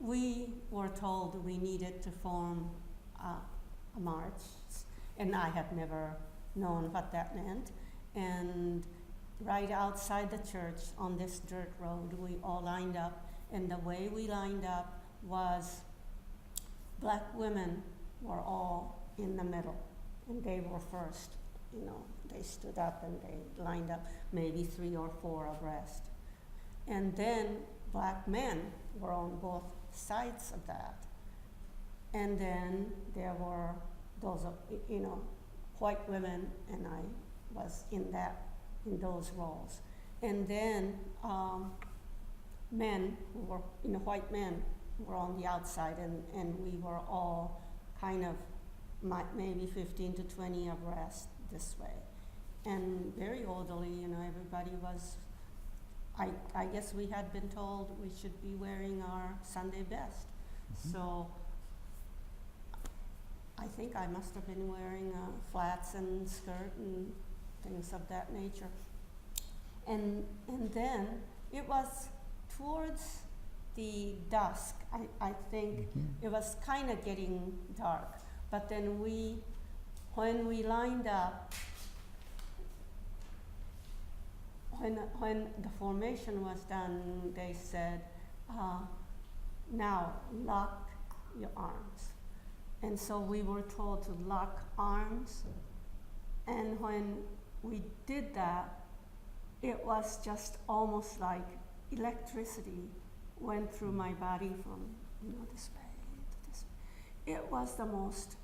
we were told we needed to form a march, and I had never known what that meant. And right outside the church on this dirt road, we all lined up, and the way we lined up was black women were all in the middle, and they were first. You know, they stood up and they lined up, maybe 3 or 4 abreast. And then black men were on both sides of that. And then there were those, white women, and I was in those roles. And then men who were, white men were on the outside, and we were all kind of maybe 15 to 20 abreast this way. And very orderly, everybody was, I guess we had been told we should be wearing our Sunday best. Mm-hmm. So I think I must have been wearing flats and skirt and things of that nature. And then it was towards the dusk, I think. Mm-hmm. It was kind of getting dark. But then when we lined up, when the formation was done, they said, now lock your arms. And so we were told to lock arms. And when we did that, it was just almost like electricity went through my body from this way to this way. It was the most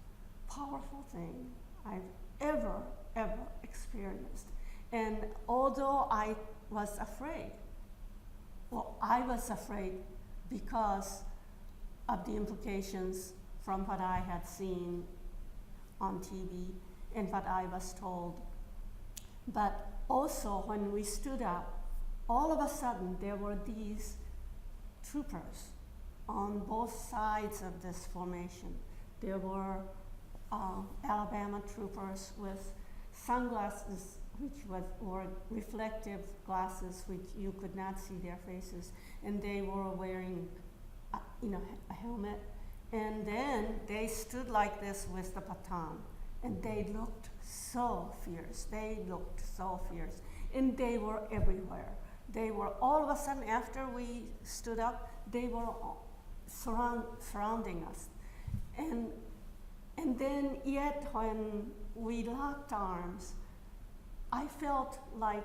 powerful thing I've ever experienced. And although I was afraid, I was afraid because of the implications from what I had seen on TV and what I was told. But also when we stood up, all of a sudden there were these troopers on both sides of this formation. There were Alabama troopers with sunglasses, which were reflective glasses, which you could not see their faces, and they were wearing, a helmet. And then they stood like this with the baton, and they looked so fierce. And they were everywhere. They were all of a sudden, after we stood up, they were surrounding us. And then yet when we locked arms, I felt like,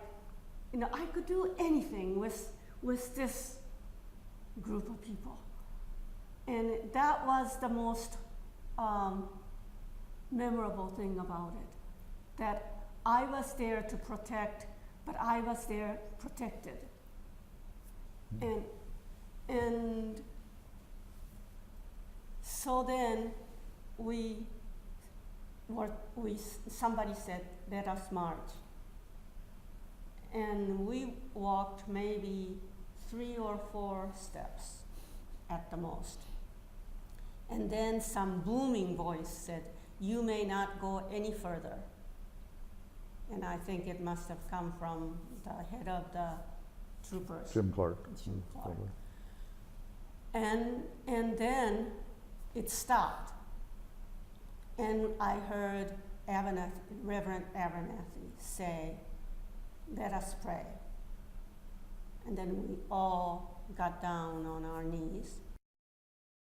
I could do anything with this group of people. And that was the most memorable thing about it, that I was there to protect, but I was there protected. And so then somebody said, let us march. And we walked maybe 3 or 4 steps at the most. And then some booming voice said, you may not go any further. And I think it must have come from the head of the troopers. Jim Clark. And then it stopped. And I heard Reverend Abernathy say, let us pray. And then we all got down on our knees.